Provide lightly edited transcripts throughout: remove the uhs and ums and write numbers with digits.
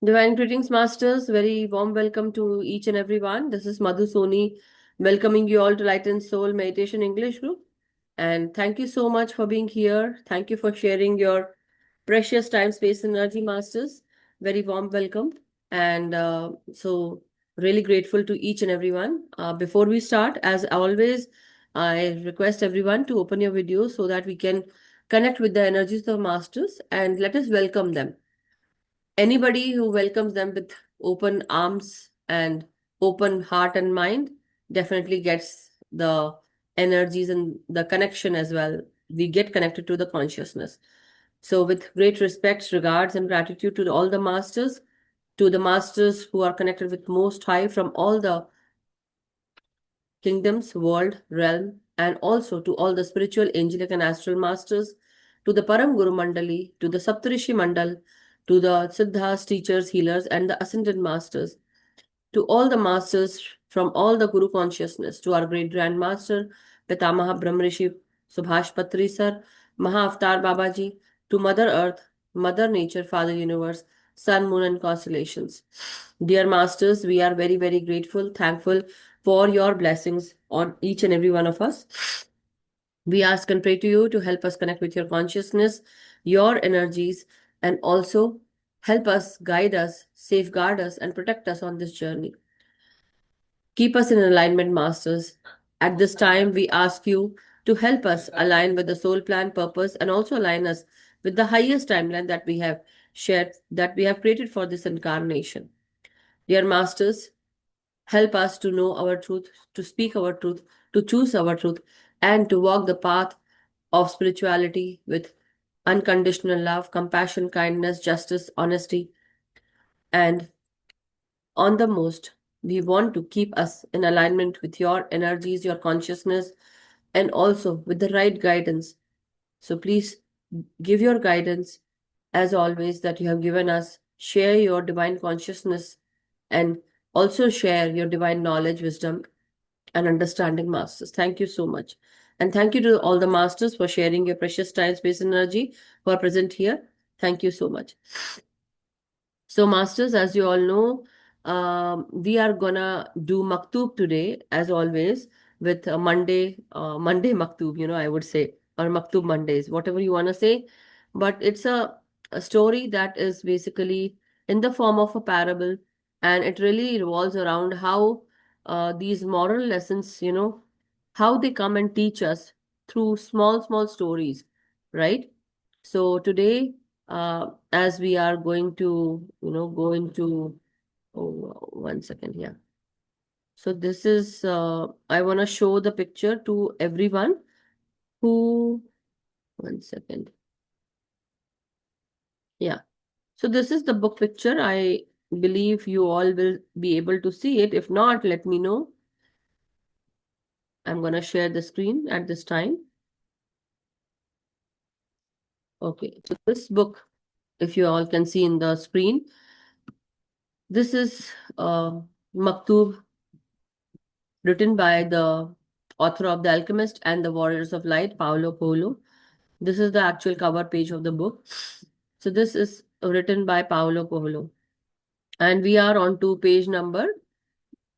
Divine greetings, masters. Very warm welcome to each and everyone. This is MadhuSoni, welcoming you all to Light and Soul Meditation English group. And thank you so much for being here. Thank you for sharing your precious time, space, and energy, masters. Very warm welcome. And really grateful to each and everyone. Before we start, as always, I request everyone to open your video so that we can connect with the energies of the masters and let us welcome them. Anybody who welcomes them with open arms and open heart and mind definitely gets the energies and the connection as well. We get connected to the consciousness. So, with great respect, regards, and gratitude to the masters who are connected with Most High from all the kingdoms, world, realm, and also to all the spiritual, angelic, and astral masters, to the Param Guru Mandali, to the Saptarishi Mandal, to the Siddhas, teachers, healers, and the ascended masters, to all the masters from all the Guru consciousness, to our great grandmaster, Pitamaha Brahmrishi Subhash Patri Sir, Maha Avatar Babaji, to Mother Earth, Mother Nature, Father Universe, Sun, Moon, and constellations. Dear masters, we are very, very grateful, thankful for your blessings on each and every one of us. We ask and pray to you to help us connect with your consciousness, your energies, and also help us, guide us, safeguard us, and protect us on this journey. Keep us in alignment, masters. At this time, we ask you to help us align with the soul plan purpose and also align us with the highest timeline that we have shared, that we have created for this incarnation. Dear masters, help us to know our truth, to speak our truth, to choose our truth, and to walk the path of spirituality with unconditional love, compassion, kindness, justice, honesty, and on the most, we want to keep us in alignment with your energies, your consciousness, and also with the right guidance. So please give your guidance as always that you have given us. Share your divine consciousness and also share your divine knowledge, wisdom, and understanding, masters. Thank you so much. And thank you to all the masters for sharing your precious time, space, and energy who are present here. Thank you so much. So, masters, as you all know, we are gonna do Maktub today, as always, with Monday Maktub, I would say, or Maktub Mondays, whatever you wanna say. But it's a story that is basically in the form of a parable, and it really revolves around how these moral lessons, how they come and teach us through small, small stories, right? So today, as we are going to, go into, oh, 1 second here. So this is, I want to show the picture to everyone who, 1 second. Yeah. So this is the book picture. I believe you all will be able to see it. If not, let me know. I'm going to share the screen at this time. Okay. So this book, if you all can see in the screen, this is Maktub, written by the author of The Alchemist and the Warriors of Light, Paulo Coelho. This is the actual cover page of the book. So this is written by Paulo Coelho. And we are on to page number.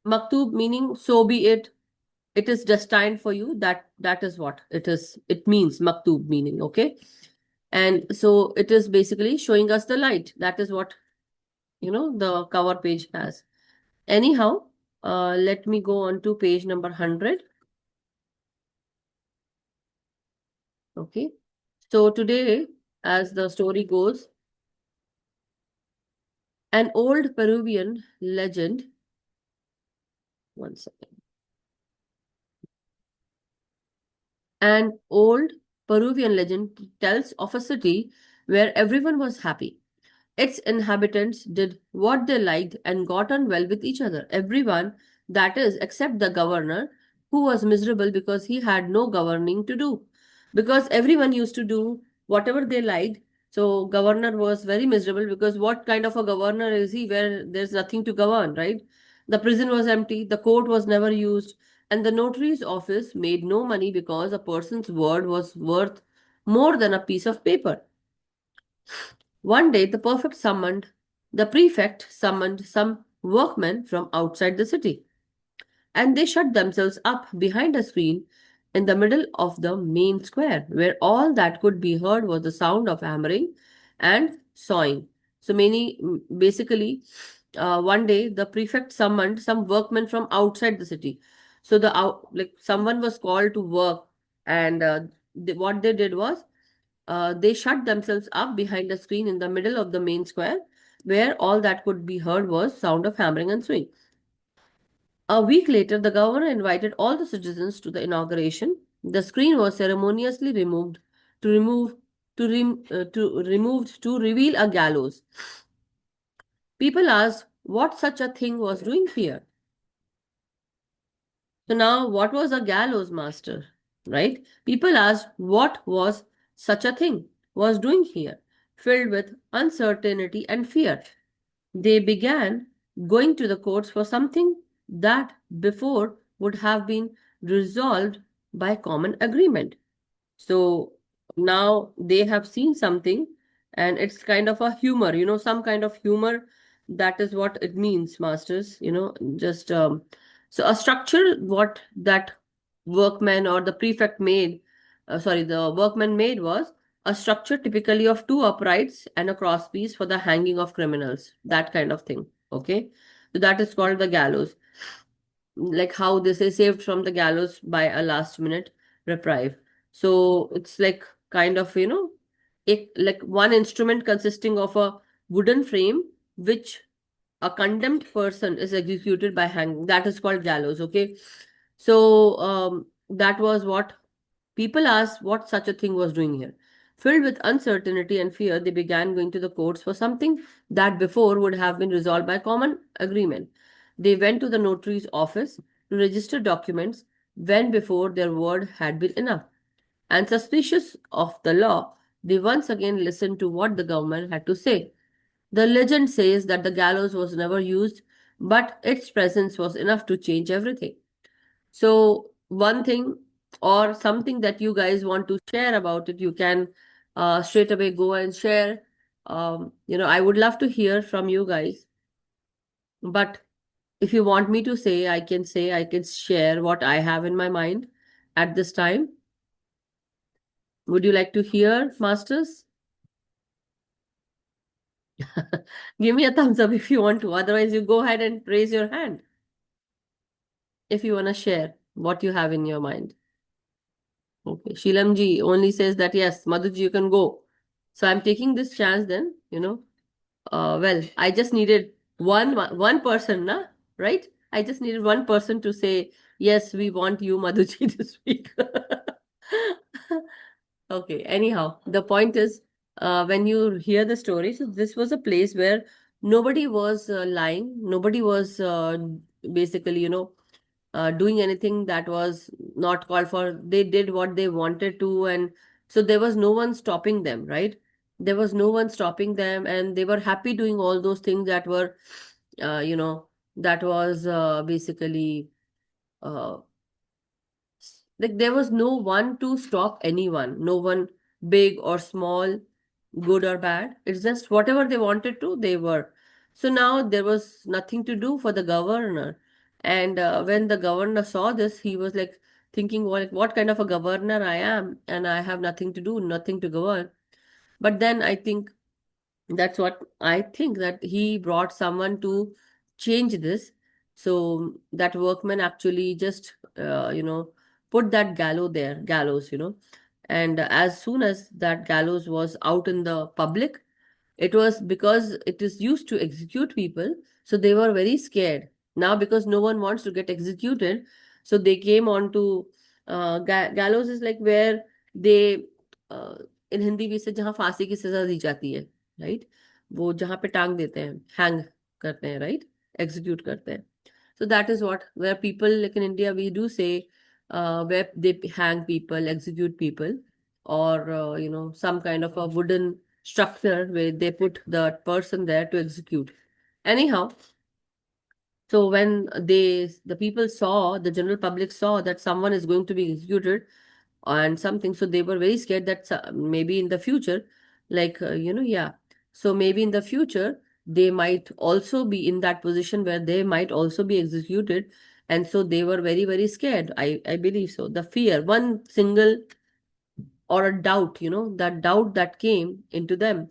Maktub meaning so be it. It is destined for you. That is what it is. It means Maktub meaning, okay? And so it is basically showing us the light. That is what the cover page has. Anyhow, let me go on to page number 100. Okay. So today, as the story goes, an old Peruvian legend, 1 second, an old Peruvian legend tells of a city where everyone was happy. Its inhabitants did what they liked and got on well with each other. Everyone, that is, except the governor, who was miserable because he had no governing to do. Because everyone used to do whatever they liked. So governor was very miserable because what kind of a governor is he where there's nothing to govern, right? The prison was empty, the court was never used, and the notary's office made no money because a person's word was worth more than a piece of paper. One day, the perfect summoned the prefect summoned some workmen from outside the city, and they shut themselves up behind a screen in the middle of the main square, where all that could be heard was the sound of hammering and sawing. So basically, one day the prefect summoned some workmen from outside the city. So like someone was called to work, and what they did was they shut themselves up behind a screen in the middle of the main square, where all that could be heard was sound of hammering and swing. A week later, the governor invited all the citizens to the inauguration. The screen was ceremoniously removed to remove to removed to reveal a gallows. People asked what such a thing was doing here. So now, what was a gallows, master? Right? People asked what was such a thing was doing here, filled with uncertainty and fear. They began going to the courts for something that before would have been resolved by common agreement. So now they have seen something, and it's kind of a humor, some kind of humor. That is what it means, masters, just so a structure what that workman or the prefect made, the workman made was a structure typically of two uprights and a crosspiece for the hanging of criminals, that kind of thing. Okay. So that is called the gallows, like how they say saved from the gallows by a last minute reprieve. So it's like kind of, like one instrument consisting of a wooden frame which a condemned person is executed by hanging. That is called gallows. Okay. So that was what people asked what such a thing was doing here. Filled with uncertainty and fear, they began going to the courts for something that before would have been resolved by common agreement. They went to the notary's office to register documents when before their word had been enough. And suspicious of the law, they once again listened to what the government had to say. The legend says that the gallows was never used, but its presence was enough to change everything. So, one thing or something that you guys want to share about it, you can straight away go and share. I would love to hear from you guys. But if you want me to say, I can share what I have in my mind at this time. Would you like to hear, Masters? Give me a thumbs up if you want to. Otherwise, you go ahead and raise your hand if you want to share what you have in your mind. Okay. Shilamji only says that yes, Madhuji, you can go. So I'm taking this chance then, well, I just needed one person, na? Right? I just needed one person to say, yes, we want you, Madhuji, to speak. Okay, anyhow, the point is, when you hear the story, so this was a place where nobody was lying, nobody was basically, doing anything that was not called for. They did what they wanted to, and so there was no one stopping them, right? There was no one stopping them, and they were happy doing all those things that were, uh, you know, that was basically uh, like there was no one to stop anyone, no one big or small, good or bad. It's just whatever they wanted to, they were. So now there was nothing to do for the governor. And when the governor saw this, he was like thinking, well, like, what kind of a governor I am, and I have nothing to do, nothing to govern. But then I think that's what I think, that he brought someone to change this. So that workman actually just, put that gallows, and as soon as that gallows was out in the public, it was because it is used to execute people. So they were very scared. Now, because no one wants to get executed, so they came on to gallows is like where they, uh, in Hindi we say जहाँ फांसी की सजा दी जाती है, right? वो जहाँ पे टांग देते हैं, हैंग करते हैं, राइट? एग्जीक्यूट करते हैं. So that is what, where people, like in India, we do say where they hang people, execute people, or some kind of a wooden structure where they put the person there to execute. Anyhow, so when the people saw, the general public saw that someone is going to be executed and something, so they were very scared that maybe in the future, like yeah, so maybe in the future they might also be in that position where they might also be executed. And so they were very, very scared. I believe so. The fear, one single or a doubt, that doubt that came into them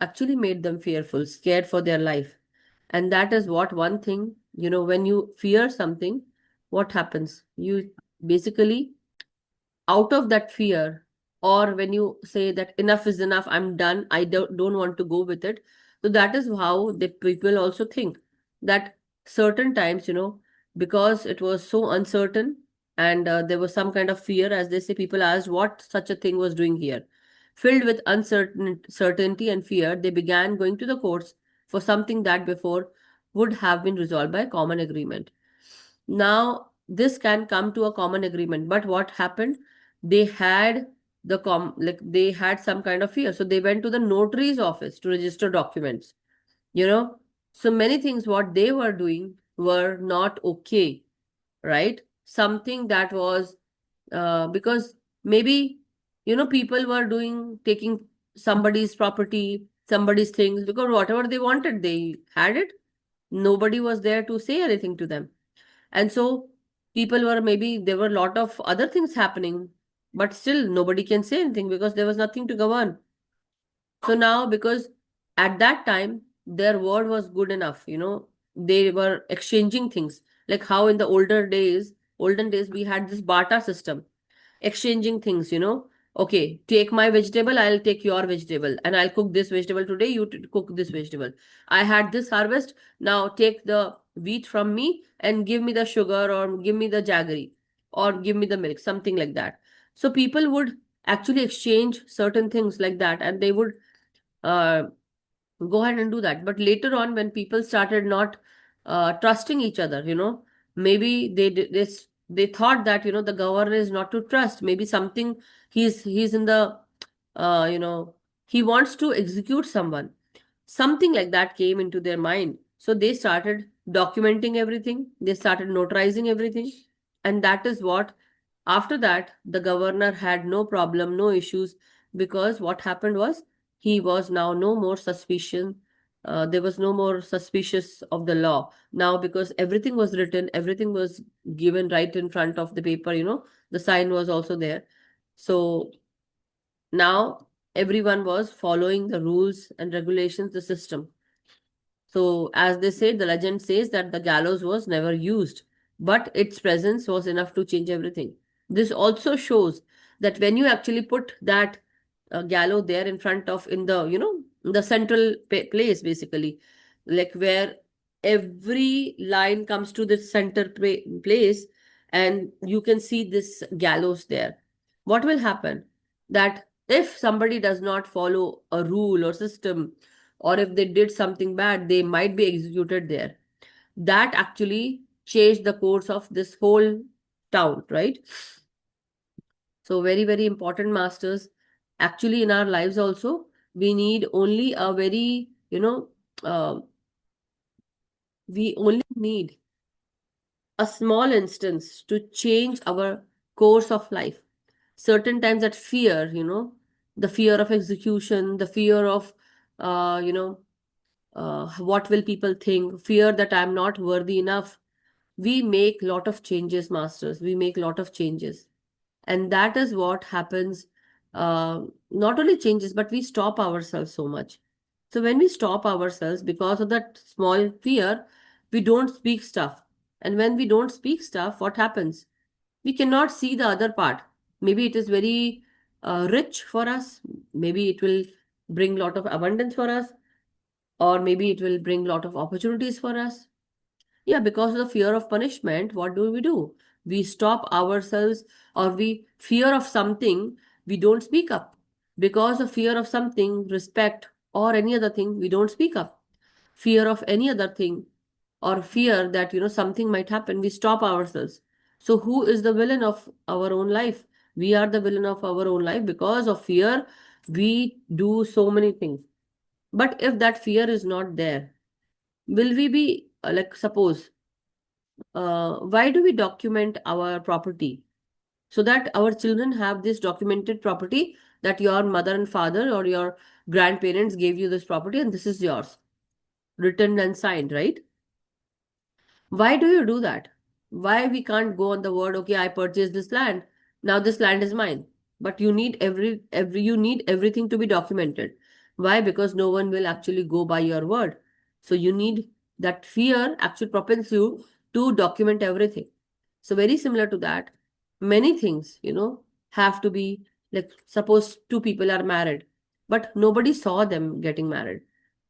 actually made them fearful, scared for their life. And that is what one thing, when you fear something, what happens? You basically, out of that fear, or when you say that enough is enough, I'm done, I don't want to go with it. So that is how the people also think, that certain times, because it was so uncertain, and there was some kind of fear, as they say, people asked what such a thing was doing here. Filled with uncertainty and fear, they began going to the courts for something that before would have been resolved by common agreement. Now, this can come to a common agreement, but what happened? They had they had some kind of fear, so they went to the notary's office to register documents. You know, so many things what they were doing were not okay, right? Something that was because maybe people were doing taking somebody's property, somebody's things, because whatever they wanted, they had it. Nobody was there to say anything to them. And so people were, maybe there were a lot of other things happening, but still nobody can say anything because there was nothing to govern. So now, because at that time their word was good enough, they were exchanging things, like how in the olden days we had this barter system, exchanging things, okay, take my vegetable, I'll take your vegetable, and I'll cook this vegetable today, you cook this vegetable. I had this harvest, now take the wheat from me and give me the sugar, or give me the jaggery, or give me the milk, something like that. So people would actually exchange certain things like that, and they would uh, go ahead and do that. But later on, when people started not trusting each other, maybe they thought that the governor is not to trust. Maybe something, he's in the he wants to execute someone. Something like that came into their mind. So they started documenting everything. They started notarizing everything, and that is what. After that, the governor had no problem, no issues, because what happened was, he was now no more suspicion. There was no more suspicious of the law now, because everything was written, everything was given right in front of the paper. The sign was also there. So now everyone was following the rules and regulations, the system. So, as they say, the legend says that the gallows was never used, but its presence was enough to change everything. This also shows that when you actually put that gallows there in front of, in the, the central place, basically, like where every line comes to this center place, and you can see this gallows there. What will happen? That if somebody does not follow a rule or system, or if they did something bad, they might be executed there. That actually changed the course of this whole town, right? So, very, very important, masters. Actually, in our lives also, we need only a very, we only need a small instance to change our course of life. Certain times that fear, the fear of execution, the fear of, what will people think, fear that I'm not worthy enough. We make lot of changes, masters. We make lot of changes. And that is what happens. Not only changes, but we stop ourselves so much. So when we stop ourselves because of that small fear, we don't speak stuff. And when we don't speak stuff, what happens? We cannot see the other part. Maybe it is very rich for us. Maybe it will bring lot of abundance for us, or maybe it will bring lot of opportunities for us. Yeah, because of the fear of punishment, what do? We stop ourselves, or we fear of something, we don't speak up. Because of fear of something, respect, or any other thing, we don't speak up. Fear of any other thing, or fear that something might happen, we stop ourselves. So who is the villain of our own life? We are the villain of our own life. Because of fear, we do so many things. But if that fear is not there, will we be like, suppose, why do we document our property? So that our children have this documented property, that your mother and father or your grandparents gave you this property and this is yours. written and signed, right? Why do you do that? Why we can't go on the word, okay, I purchased this land, now this land is mine. But you need every you need everything to be documented. Why? Because no one will actually go by your word. So you need that fear actually propels you to document everything. So very similar to that, many things, have to be like, suppose two people are married, but nobody saw them getting married.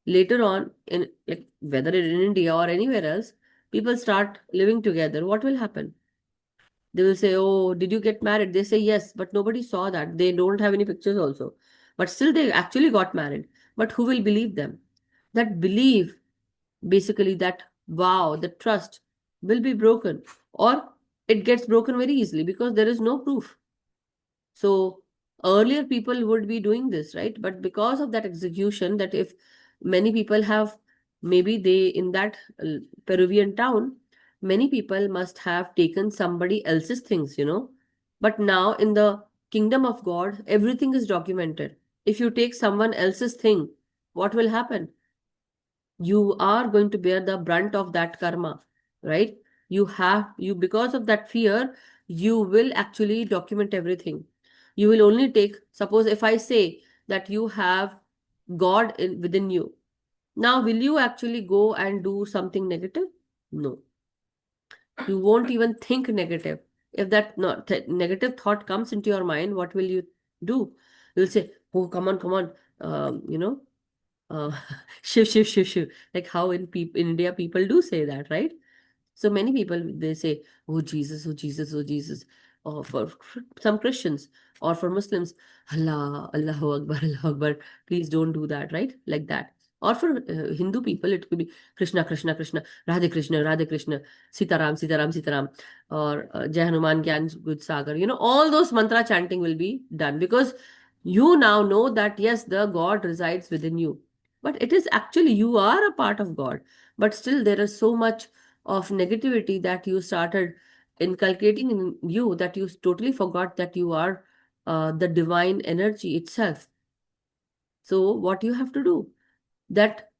Later on, in like whether in India or anywhere else, people start living together, what will happen? They will say, oh, did you get married? They say yes, but nobody saw that. They don't have any pictures also. But still, they actually got married. But who will believe them? That belief, basically, that wow, the trust will be broken. Or it gets broken very easily because there is no proof. So earlier people would be doing this, right? But because of that execution, that if many people have, maybe they in that Peruvian town, many people must have taken somebody else's things. But now in the kingdom of God, everything is documented. If you take someone else's thing, what will happen? You are going to bear the brunt of that karma, right? You because of that fear, you will actually document everything. You will only take, suppose if I say that you have God within you, now will you actually go and do something negative? No, you won't even think negative. If that not negative thought comes into your mind, what will you do? You'll say, oh, come on, come on, uh, shiv, shiv, shiv, shiv. Like how in India people do say that, right? So many people they say, "Oh Jesus, oh Jesus, oh Jesus," or for some Christians or for Muslims, Allah, Allahu Akbar, Allahu Akbar. Please don't do that, right? Like that. Or for Hindu people, it could be Krishna, Krishna, Krishna, Radhe Krishna, Sitaram, Sitaram, Sitaram, or Jai Hanuman Gyan Good Sagar. All those mantra chanting will be done because you now know that yes, the God resides within you. But it is actually you are a part of God. But still, there is so much of negativity that you started inculcating in you that you totally forgot that you are the divine energy itself. So, what you have to do? That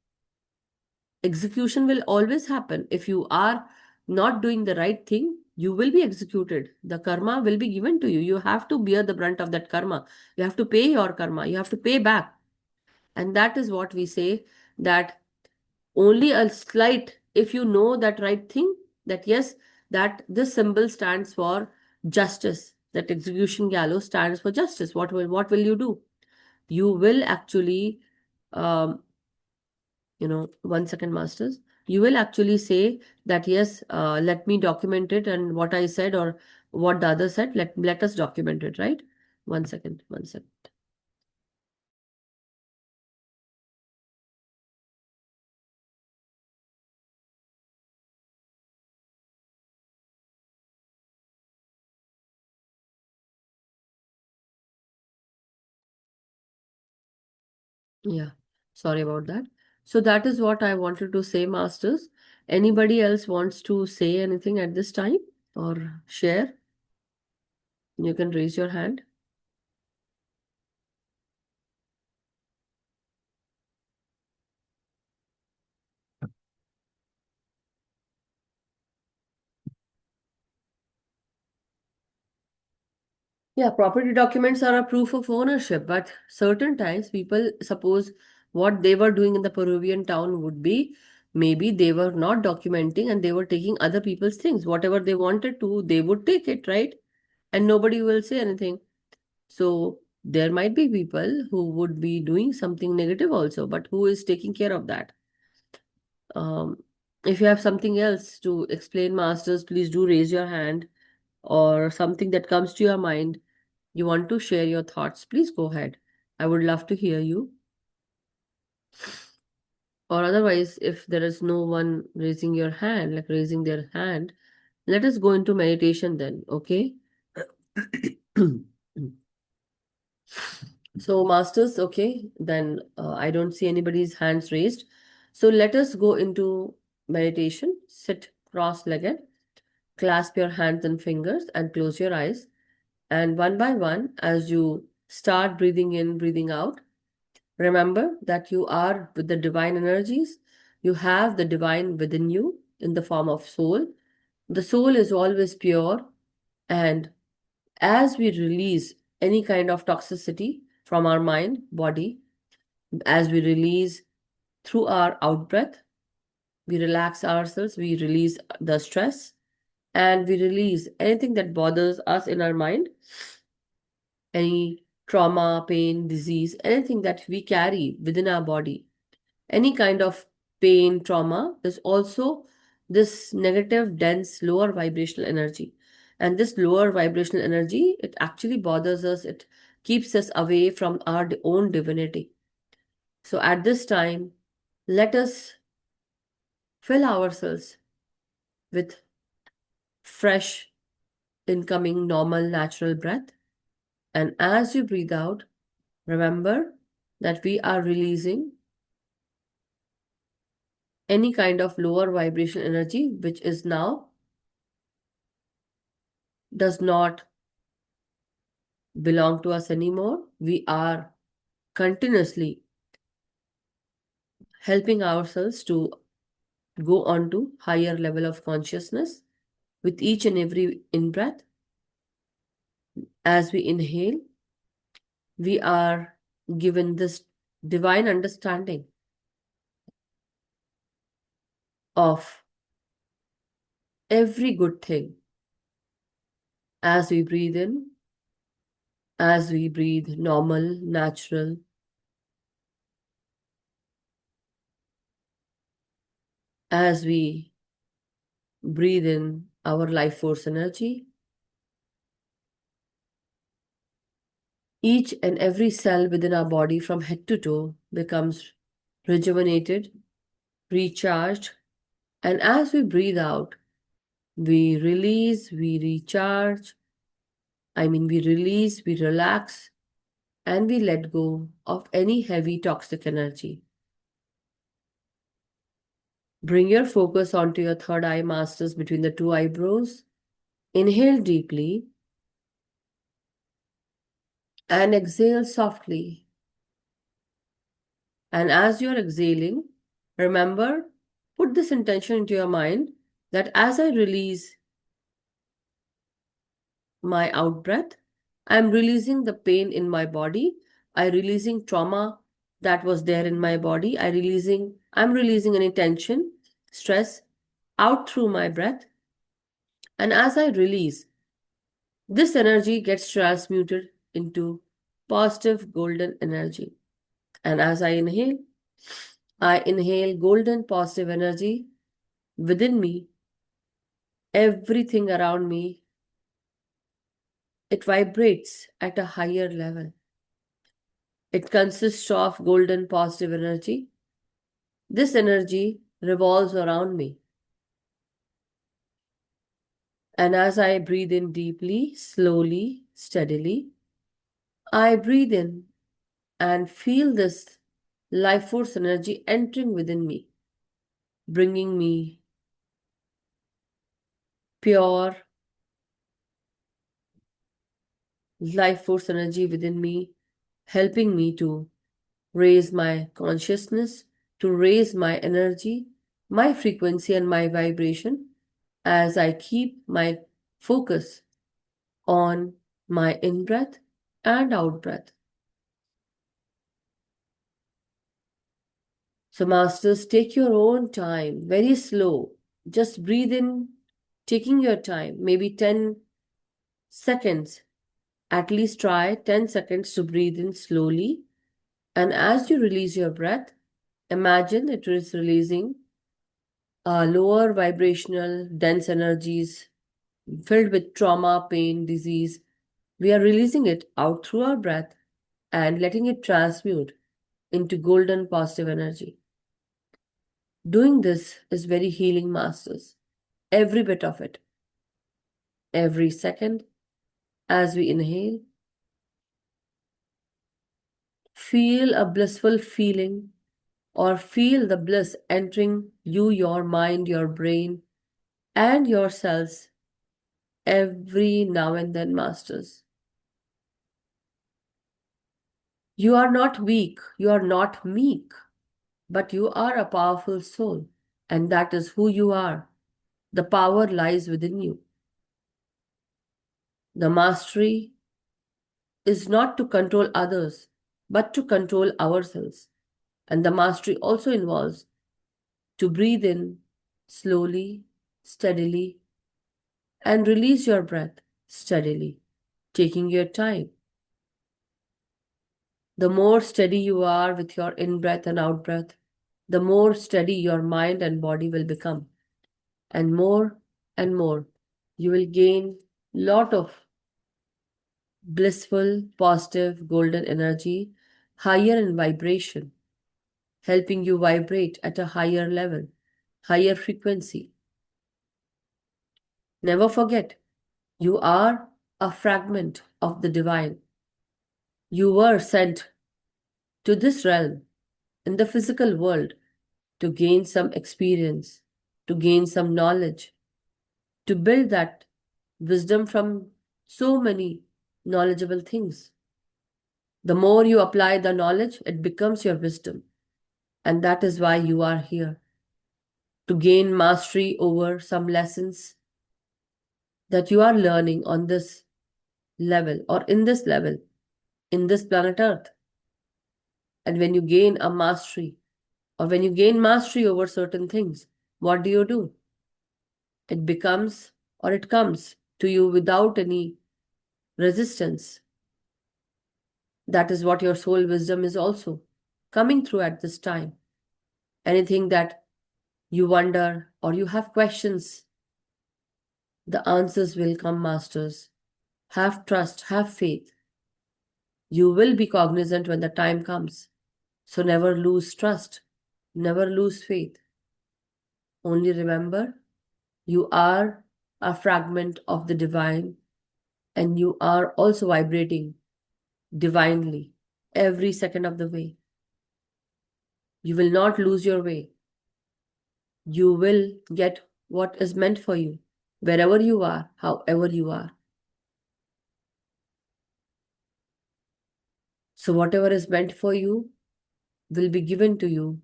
execution will always happen. If you are not doing the right thing, you will be executed. The karma will be given to you. You have to bear the brunt of that karma. You have to pay your karma. You have to pay back. And that is what we say, that only a slight, if you know that right thing, that yes, that this symbol stands for justice, that execution gallows stands for justice, what will you do? You will actually, um, 1 second, masters, you will actually say that yes, let me document it, and what I said or what the other said, let us document it, right? 1 second, 1 second. Yeah, sorry about that. So that is what I wanted to say, Masters. Anybody else wants to say anything at this time or share? You can raise your hand. Yeah, property documents are a proof of ownership, but certain times people suppose what they were doing in the Peruvian town would be, maybe they were not documenting and they were taking other people's things. Whatever they wanted to, they would take it, right? And nobody will say anything. So there might be people who would be doing something negative also, but who is taking care of that? Um, if you have something else to explain, Masters, please do raise your hand, or something that comes to your mind. You want to share your thoughts, please go ahead. I would love to hear you. Or otherwise, if there is no one raising your hand, like raising their hand, let us go into meditation then, okay? So, masters, okay, then I don't see anybody's hands raised. So, let us go into meditation. Sit cross legged, clasp your hands and fingers, and close your eyes. And one by one, as you start breathing in, breathing out, remember that you are with the divine energies. You have the divine within you in the form of soul. The soul is always pure, and as we release any kind of toxicity from our mind, body, as we release through our out breath, we relax ourselves, we release the stress, and we release anything that bothers us in our mind, any trauma, pain, disease, anything that we carry within our body, any kind of pain, trauma. There's also this negative, dense, lower vibrational energy. And this lower vibrational energy, it actually bothers us, it keeps us away from our own divinity. So at this time, let us fill ourselves with fresh, incoming, normal, natural breath. And as you breathe out, remember that we are releasing any kind of lower vibration energy which is now does not belong to us anymore. We are continuously helping ourselves to go on to higher level of consciousness with each and every in-breath. As we inhale, we are given this divine understanding of every good thing. As we breathe in, as we breathe normal, natural, as we breathe in our life force energy, each and every cell within our body from head to toe becomes rejuvenated, recharged, and as we breathe out, we release, we recharge, we release, we relax, and we let go of any heavy toxic energy. Bring your focus onto your third eye masters between the two eyebrows. Inhale deeply and exhale softly. And as you're exhaling, remember, put this intention into your mind that as I release my out breath, I'm releasing the pain in my body. I'm releasing trauma that was there in my body. I'm releasing any tension, stress out through my breath. And as I release, this energy gets transmuted into positive golden energy. And as I inhale golden positive energy within me, everything around me, it vibrates at a higher level. It consists of golden positive energy. This energy revolves around me. And as I breathe in deeply, slowly, steadily, I breathe in and feel this life force energy entering within me, bringing me pure life force energy within me, helping me to raise my consciousness, to raise my energy, my frequency, and my vibration as I keep my focus on my in breath and out breath. So, masters, take your own time, very slow. Just breathe in, taking your time, maybe 10 seconds. At least try 10 seconds to breathe in slowly. And as you release your breath, imagine it is releasing lower vibrational, dense energies filled with trauma, pain, disease. We are releasing it out through our breath and letting it transmute into golden positive energy. Doing this is very healing, masters. Every bit of it. Every second as we inhale, feel a blissful feeling or feel the bliss entering you, your mind, your brain, and your cells every now and then, masters. You are not weak. You are not meek. But you are a powerful soul, and that is who you are. The power lies within you. The mastery is not to control others, but to control ourselves. And the mastery also involves to breathe in slowly, steadily, and release your breath steadily, taking your time. The more steady you are with your in breath and out breath, the more steady your mind and body will become. And more, you will gain lot of blissful, positive, golden energy, higher in vibration, helping you vibrate at a higher level, higher frequency. Never forget, you are a fragment of the divine. You were sent to this realm in the physical world to gain some experience, to gain some knowledge, to build that wisdom from so many knowledgeable things. The more you apply the knowledge, it becomes your wisdom. And that is why you are here to gain mastery over some lessons that you are learning on this level or in this planet Earth. And when you gain a mastery or when you gain mastery over certain things, what do? It becomes or it comes to you without any resistance. That is what your soul wisdom is also coming through at this time. Anything that you wonder or you have questions, the answers will come, masters. Have trust, have faith. You will be cognizant when the time comes. So never lose trust, never lose faith. Only remember, you are a fragment of the divine and you are also vibrating divinely every second of the way. You will not lose your way. You will get what is meant for you, wherever you are, however you are. So whatever is meant for you will be given to you.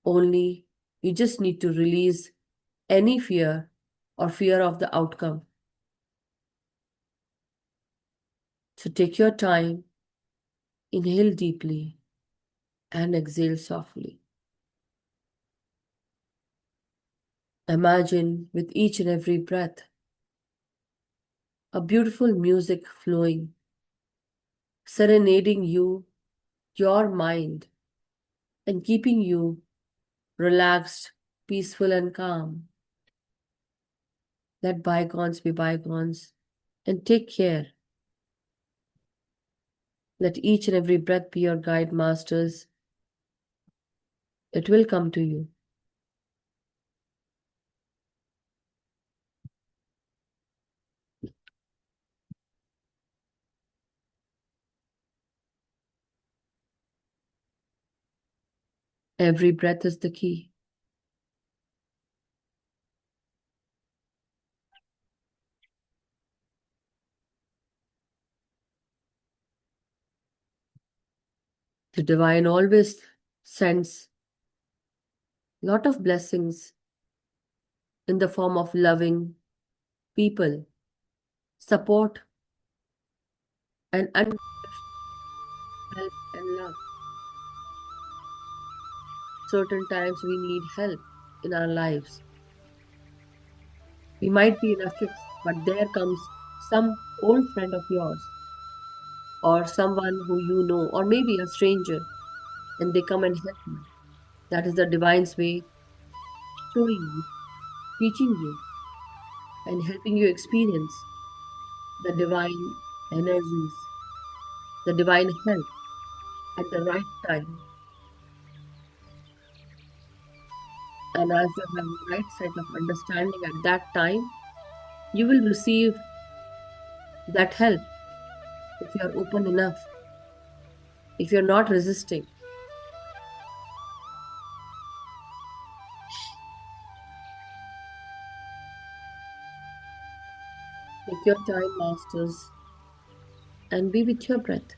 Only you just need to release any fear or fear of the outcome. So take your time, inhale deeply, and exhale softly. Imagine with each and every breath a beautiful music flowing, serenading you, your mind, and keeping you relaxed, peaceful, and calm. Let bygones be bygones and take care. Let each and every breath be your guide, masters. It will come to you. Every breath is the key. The divine always sends a lot of blessings in the form of loving people, support, and unconditional help and love. Certain times we need help in our lives. We might be in a fix, but there comes some old friend of yours, or someone who you know, or maybe a stranger, and they come and help you. That is the divine's way showing you, teaching you, and helping you experience the divine energies, the divine help at the right time. And as you have the right set of understanding at that time, you will receive that help if you are open enough, if you are not resisting. Take your time, masters, and be with your breath.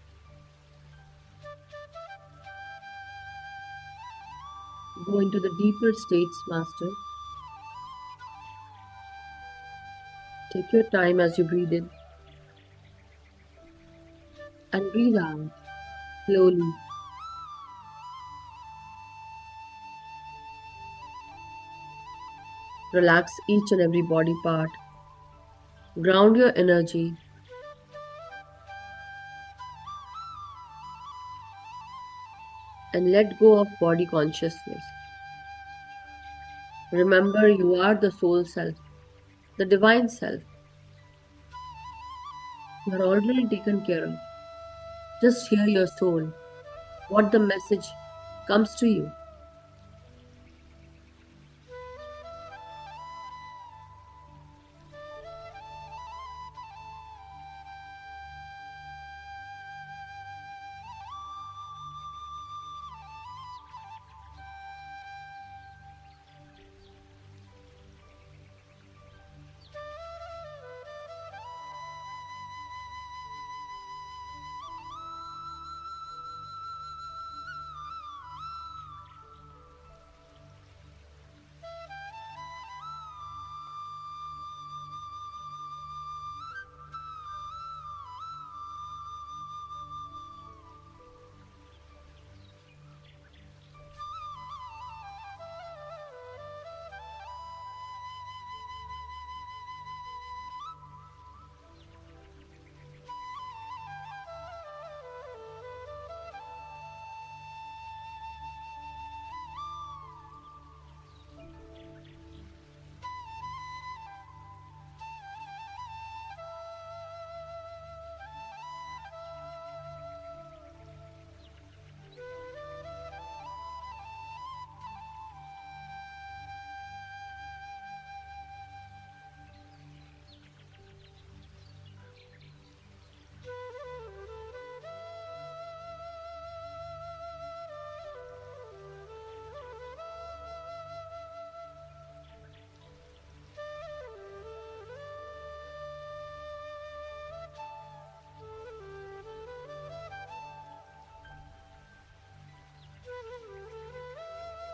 go into the deeper states, Master. Take your time as you breathe in and breathe out slowly. Relax each and every body part. Ground your energy and let go of body consciousness. Remember, you are the soul self, the divine self. You are already taken care of. Just hear your soul, what the message comes to you.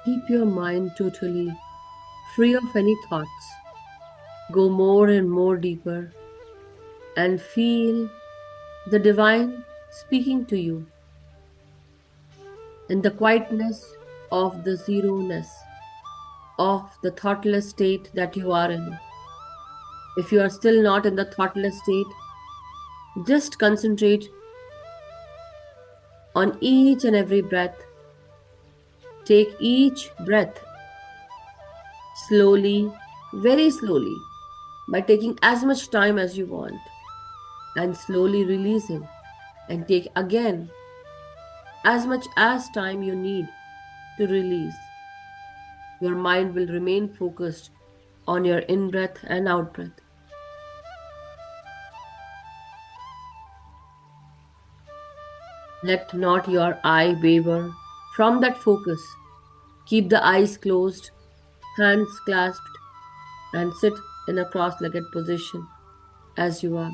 Keep your mind totally free of any thoughts. Go more and more deeper and feel the divine speaking to you in the quietness of the zeroness of the thoughtless state that you are in. If you are still not in the thoughtless state, just concentrate on each and every breath. Take each breath slowly, very slowly, by taking as much time as you want and slowly releasing, and take again as much as time you need to release. Your mind will remain focused on your in breath and out breath. Let not your eye waver from that focus. Keep the eyes closed, hands clasped, and sit in a cross legged position as you are.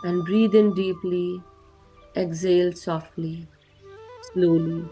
And breathe in deeply, exhale softly, slowly.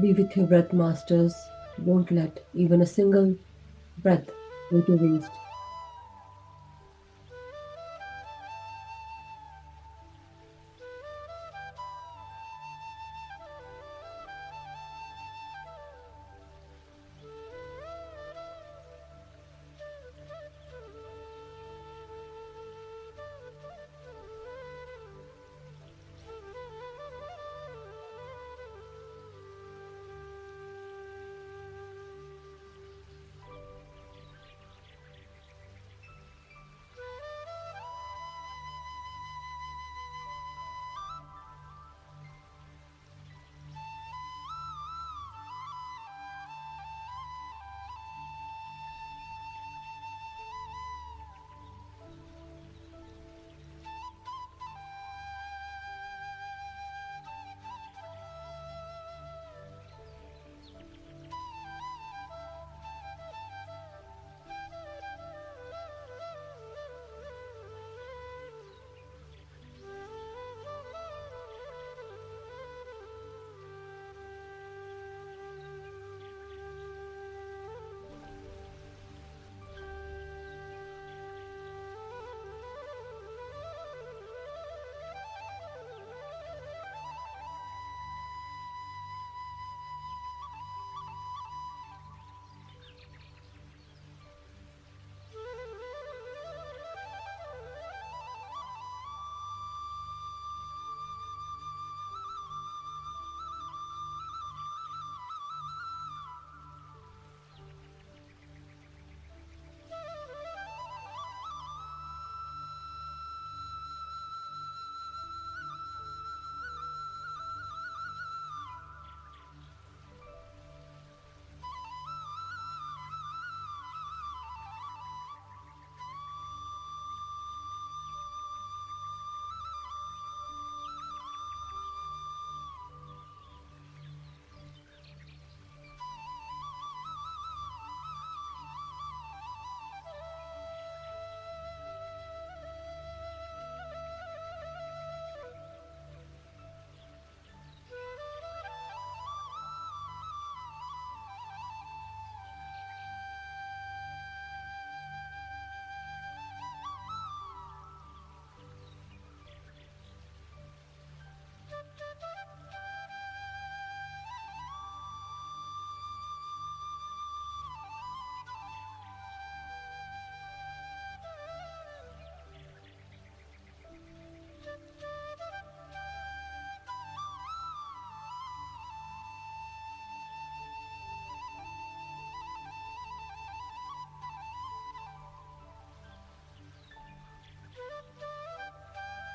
Be with your breath, masters. Don't let even a single breath go to waste.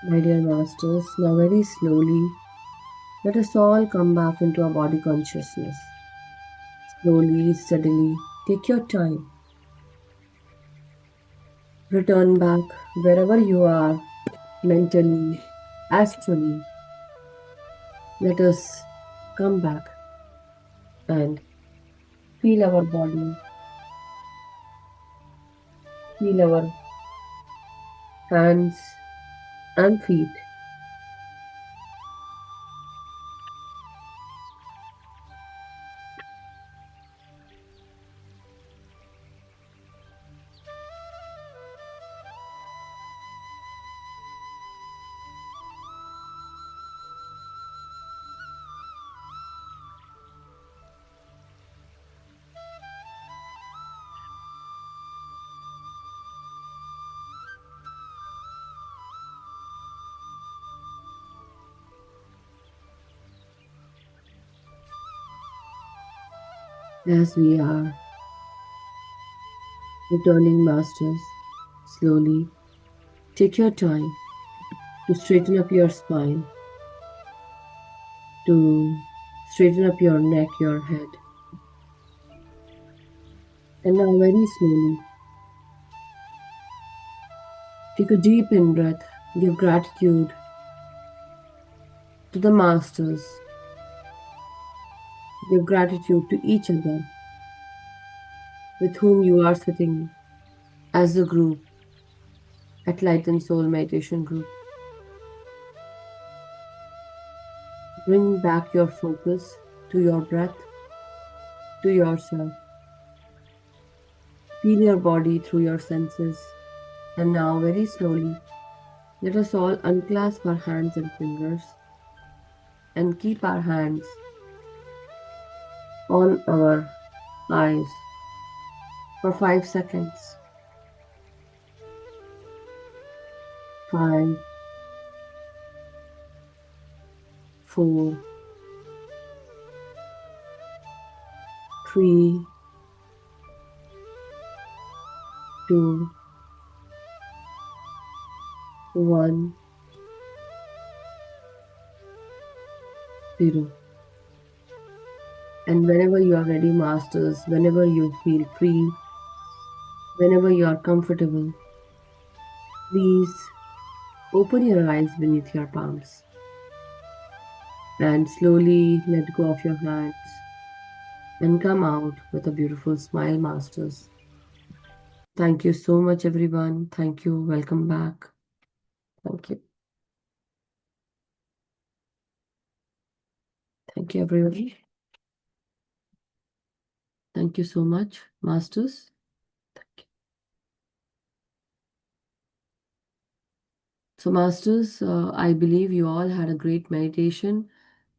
My dear masters, now very slowly, let us all come back into our body consciousness. Slowly, steadily, take your time. Return back wherever you are, mentally, astrally. Let us come back and feel our body, feel our hands and feet. As we are returning masters, slowly take your time to straighten up your spine, to straighten up your neck, your head. And now, very slowly, take a deep in breath, give gratitude to the masters, give gratitude to each other with whom you are sitting as a group at Light and Soul Meditation Group. Bring back your focus to your breath, to yourself. Feel your body through your senses. And now, very slowly, let us all unclasp our hands and fingers and keep our hands on our eyes for 5 seconds. 5, 4, 3, 2, 1, 0. And whenever you are ready, masters, whenever you feel free, whenever you are comfortable, please open your eyes beneath your palms and slowly let go of your hands and come out with a beautiful smile, masters. Thank you so much, everyone. Thank you. Welcome back. Thank you. Thank you, everyone. Thank you so much, masters. Thank you. So, masters, I believe you all had a great meditation.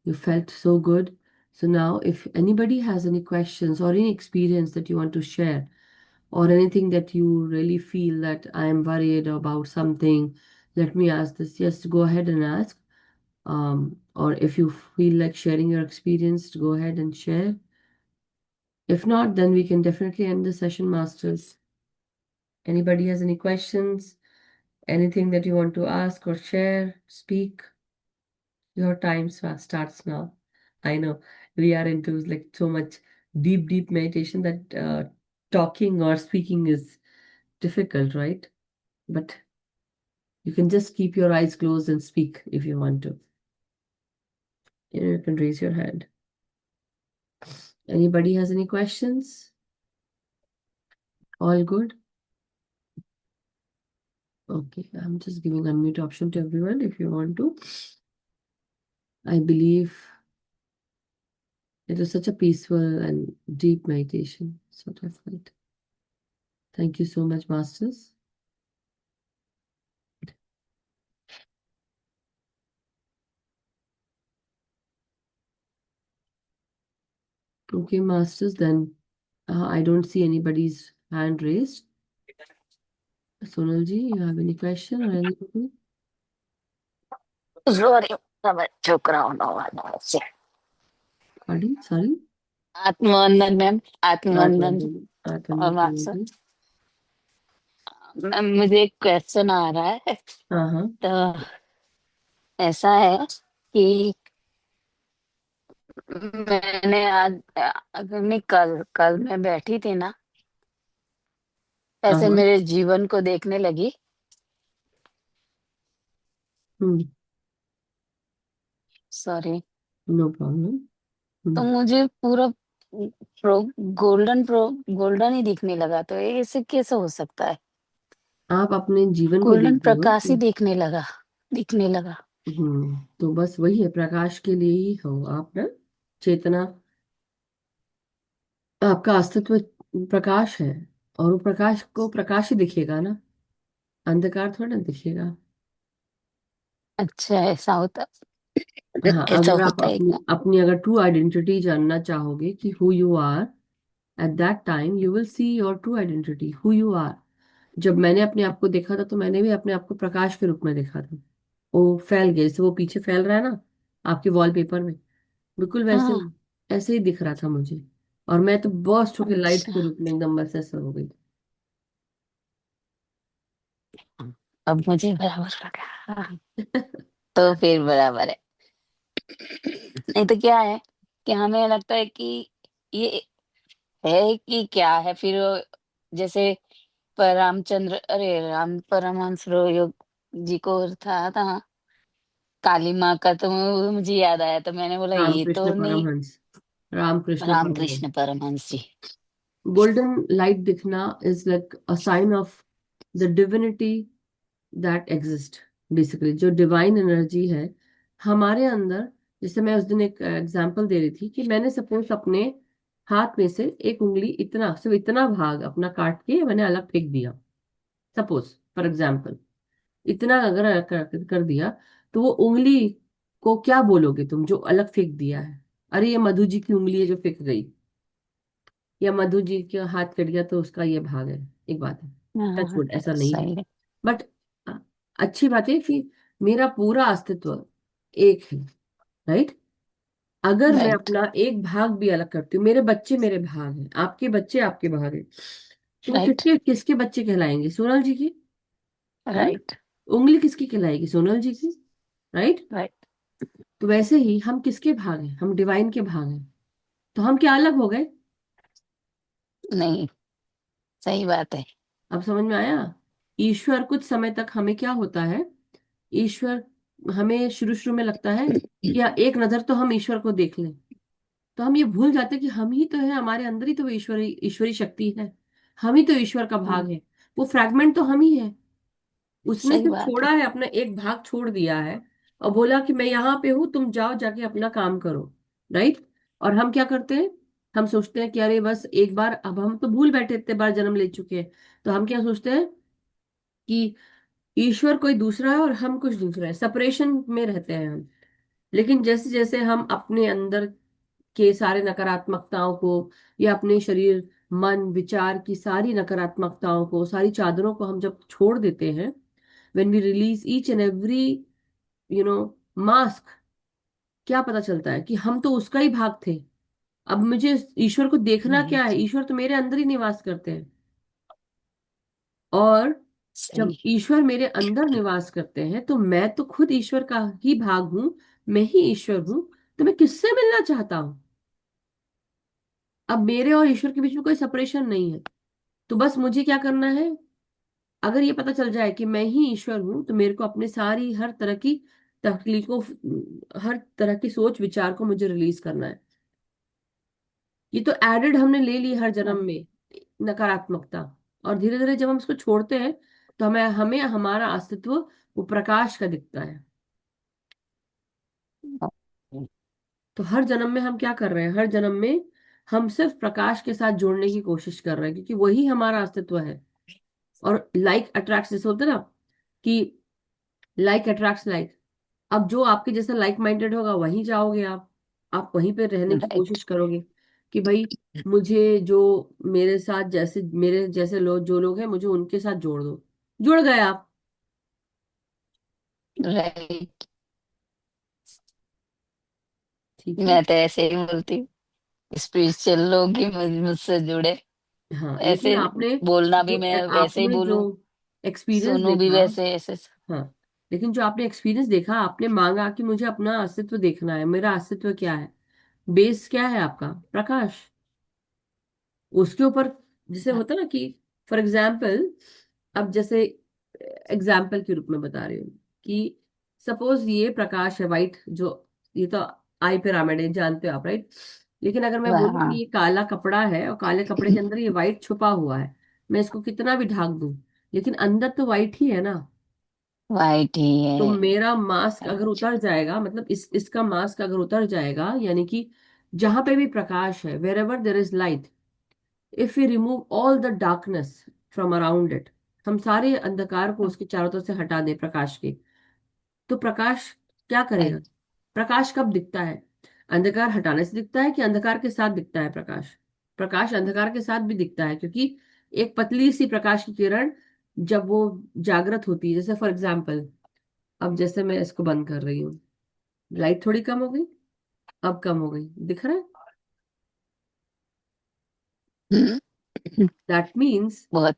You felt so good. So now, if anybody has any questions or any experience that you want to share, or anything that you really feel that I am worried about something, let me ask this. Yes, go ahead and ask. Or if you feel like sharing your experience, go ahead and share. If not, then we can definitely end the session, masters. Anybody has any questions, anything that you want to ask or share, speak? Your time starts now. I know we are into like so much deep meditation that talking or speaking is difficult, right? But you can just keep your eyes closed and speak if you want to. You can raise your hand. Anybody has any questions? All good? Okay, I'm just giving unmute option to everyone if you want to. I believe it was such a peaceful and deep meditation, sort of felt. Thank you so much, masters. Okay, masters, then I don't see anybody's hand raised. Sonalji, you have any question or anything? Sorry, sama छोकरा होने वाला है Pardon? Sorry? Atmavandan ma'am Atmavandan Atmanjan. और master ma'am मुझे एक question आ रहा है हाँ। तो ऐसा है कि मैंने आज अगर मैं कल कल मैं बैठी थी ना ऐसे हाँ। मेरे जीवन को देखने लगी हम्म। Sorry no problem. तो मुझे पूरा प्रो गोल्डन ही दिखने लगा तो ये ऐसे कैसे हो सकता है आप अपने जीवन को गोल्डन देखिए प्रकाश ही ना। दिखने लगा तो बस वही है, प्रकाश के लिए ही हो आप ना। चेतना, आपका अस्तित्व प्रकाश है। और वो प्रकाश को प्रकाश ही दिखेगा ना, अंधकार थोड़ा ना दिखेगा। अच्छा हाँ, ऐसा अगर आप होता है अपनी क्या अपनी अगर ट्रू आइडेंटिटी जानना चाहोगे कि who you are, at that time you will see your true identity, who you are. जब मैंने अपने आप को देखा था तो मैंने भी अपने आप को प्रकाश के रूप में देखा था। वो फैल गया, जैसे वो पीछे फैल रहा है ना आपके वॉलपेपर में, बिल्कुल वैसे हाँ ही, ऐसे ही दिख रहा था मुझे। और मैं तो बर्स्ट होकर लाइट अच्छा के रूप में एकदम बस ऐसा हो गई। अब मुझे बराबर लगा हाँ, तो फिर बराबर है नहीं तो क्या है कि हमें लगता है कि ये है कि क्या है फिर जैसे रामचंद्र अरे राम परमहंस योग जी को था काली माँ का तो वो मुझे याद आया तो मैंने बोला ये रामकृष्ण तो नहीं परमहंस। रामकृष्ण परमहंस। रामकृष्ण परमहंस जी गोल्डन लाइट दिखना is like a sign of the divinity that exist. Basically जो डिवाइन एनर्जी है हमारे अंदर, जैसे मैं उस दिन एक एग्जांपल दे रही थी कि मैंने सपोज अपने हाथ में से एक उंगली इतना, सिर्फ इतना भाग अपना काट के मैंने अलग फेंक दिया, सपोज फॉर एग्जांपल, इतना अगर अलग कर दिया, तो वो उंगली को क्या बोलोगे तुम जो अलग फेंक दिया है? अरे ये मधु जी की उंगली है जो फेंक गई, या मधु जी का हाथ कट गया तो उसका ये भाग है। एक बात है, टच हाँ, वुड ऐसा नहीं है, सही है। बट अच्छी बात है कि मेरा पूरा अस्तित्व एक है, राइट? अगर मैं राइट, अपना एक भाग भी अलग करती हूँ, मेरे बच्चे मेरे भाग हैं, आपके बच्चे आपके भाग हैं, तो वो राइट, किसके किसके बच्चे कहलाएंगे? सोनल जी की, है ना? राइट, उंगली किसकी कहलाएगी? सोनल जी की, राइट? राइट। तो वैसे ही हम किसके भाग हैं? हम डिवाइन के भाग हैं। तो हम क्या अलग हो गए? नहीं, सही बात है। अब समझ में आया? ईश्वर कुछ समय तक हमें क्या होता है, ईश्वर हमें शुरू शुरू में लगता है कि एक नजर तो हम ईश्वर को देख लें, तो हम ये भूल जाते हैं कि हम ही तो है, हमारे अंदर ही तो वो ईश्वरी ईश्वरी शक्ति है, हम ही तो ईश्वर का हाँ, भाग है। वो फ्रैगमेंट तो हम ही है। उसने सही सिर्फ बात छोड़ा है। है, अपना एक भाग छोड़ दिया है और बोला कि मैं यहाँ पे हूँ, तुम जाओ जाके अपना काम करो, राइट? और हम क्या करते हैं? हम सोचते हैं कि अरे बस एक बार, अब हम तो भूल बैठे, इतने बार जन्म ले चुके हैं, तो हम क्या सोचते हैं कि ईश्वर कोई दूसरा है और हम कुछ दूसरा है, सेपरेशन में रहते हैं हम। लेकिन जैसे जैसे हम अपने अंदर के सारे नकारात्मकताओं को, या अपने शरीर, मन, विचार की सारी नकारात्मकताओं को, सारी चादरों को हम जब छोड़ देते हैं, when we release each and every you know mask, क्या पता चलता है कि हम तो उसका ही भाग थे। अब मुझे ईश्वर को देखना क्या है? राइट, ईश्वर तो मेरे अंदर ही निवास करते हैं। और जब सही। ईश्वर मेरे अंदर निवास करते हैं तो मैं तो खुद ईश्वर का ही भाग हूं, मैं ही ईश्वर हूं। तो मैं किससे मिलना चाहता हूं? अब मेरे और ईश्वर के बीच में कोई सेपरेशन नहीं है। तो बस मुझे क्या करना है? अगर ये पता चल जाए कि मैं ही ईश्वर हूं, तो मेरे को अपने सारी हर तरह की तकलीफों, हर तरह की सोच विचार को मुझे रिलीज करना है। ये तो एडेड हमने ले ली हर जन्म में, नकारात्मकता। और धीरे धीरे जब हम इसको छोड़ते हैं, तो हमें हमें हमारा अस्तित्व वो प्रकाश का दिखता है। तो हर जन्म में हम क्या कर रहे हैं? हर जन्म में हम सिर्फ प्रकाश के साथ जोड़ने की कोशिश कर रहे हैं, क्योंकि वही हमारा अस्तित्व है। और लाइक अट्रैक्ट, जैसे होता है ना कि लाइक अट्रैक्ट्स लाइक। अब जो आपके जैसा लाइक माइंडेड होगा वहीं जाओगे आप वहीं पे रहने की राइट, कोशिश करोगे कि भाई मुझे जो मेरे साथ जैसे, मेरे जैसे लोग, जो लोग हैं, मुझे उनके साथ जोड़ दो। जुड़ गए आप, राइट। ठीक है। मैं तो ऐसे ही बोलती हूँ, स्पिरिचुअल लोग ही मुझसे जुड़े। हाँ, लेकिन ऐसे आपने बोलना भी जो मैं वैसे ही आपने जो बोलूं, एक्सपीरियंस सुनूं भी देखा, वैसे ऐसे। हाँ, लेकिन जो आपने एक्सपीरियंस देखा, आपने मांगा कि मुझे अपना अस्तित्व देखना है, मेरा अस्तित्व क्या है? बेस क्या है आपका? प्रकाश। उसके ऊपर, जैसे होता ना कि फॉर एग्जाम्पल, अब जैसे एग्जाम्पल के रूप में बता रही हूँ कि सपोज ये प्रकाश है वाइट, जो ये तो आई पिरामिड है, जानते हो आप, राइट? लेकिन अगर मैं बोलूँ कि हाँ, ये काला कपड़ा है और काले कपड़े के अंदर ये वाइट छुपा हुआ है, मैं इसको कितना भी ढाक दूं, लेकिन अंदर तो वाइट ही है ना। वाइट ही तो है। मेरा मास्क अगर उतर जाएगा, मतलब इसका मास्क अगर उतर जाएगा, यानी कि जहां पे भी प्रकाश है, wherever there is light, if we remove all the darkness from around it, हम सारे अंधकार को उसके चारों तरफ से हटा दें प्रकाश के, तो प्रकाश क्या करेगा? राइट, प्रकाश कब दिखता है? अंधकार हटाने से दिखता है कि अंधकार के साथ दिखता है प्रकाश? प्रकाश अंधकार के साथ भी दिखता है, क्योंकि एक पतली सी प्रकाश की किरण जब वो जागृत होती है, जैसे फॉर एग्जाम्पल, अब जैसे मैं इसको बंद कर रही हूँ, लाइट थोड़ी कम हो गई, अब कम हो गई, दिख रहा है? हम्म, दैट मीन्स बहुत।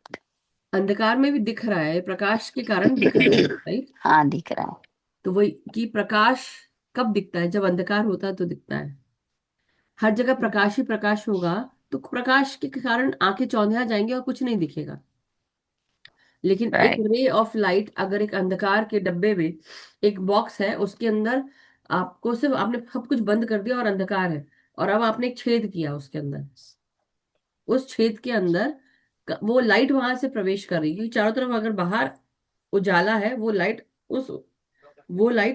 अंधकार में भी दिख रहा है, प्रकाश के कारण दिख रहा है, राइट? हाँ, दिख रहा है। तो वही कि प्रकाश कब दिखता है? जब अंधकार होता है तो दिखता है। हर जगह प्रकाश ही प्रकाश होगा, तो प्रकाश के कारण आंखें चौंधिया जाएंगी और कुछ नहीं दिखेगा। लेकिन एक राइट, रे ऑफ लाइट, अगर एक अंधकार के डब्बे में एक बॉक्स है, उसके अंदर आपको सिर्फ, आपने सब कुछ बंद कर दिया और अंधकार है, और अब आपने एक छेद किया उसके अंदर, उस छेद के अंदर वो लाइट वहां से प्रवेश कर रही है, क्योंकि चारों तरफ अगर बाहर उजाला है, वो लाइट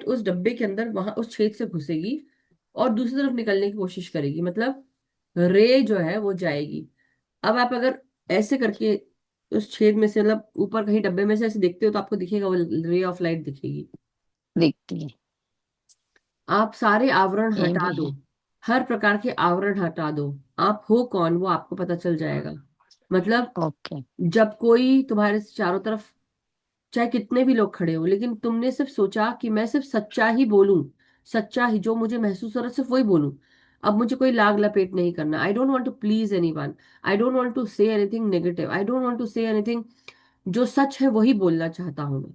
उस डब्बे के अंदर, वहां उस छेद से घुसेगी और दूसरी तरफ निकलने की कोशिश करेगी, मतलब रे जो है वो जाएगी। अब आप अगर ऐसे करके उस छेद में से, मतलब ऊपर कहीं डब्बे में से ऐसे देखते हो, तो आपको दिखेगा, वो रे ऑफ लाइट दिखेगी। दिखती है। आप सारे आवरण ये हटा भी दो, है। हर प्रकार के आवरण हटा दो, आप हो कौन वो आपको पता चल जाएगा। मतलब ओके। जब कोई तुम्हारे चारों तरफ, चाहे कितने भी लोग खड़े हो, लेकिन तुमने सिर्फ सोचा कि मैं सिर्फ सच्चा ही बोलूं, सच्चा ही जो मुझे महसूस हो रहा है सिर्फ वही बोलूं। अब मुझे कोई लाग लपेट नहीं करना। I don't want to please anyone, I don't want to say anything negative, I don't want to say anything. जो सच है वही बोलना चाहता हूं मैं,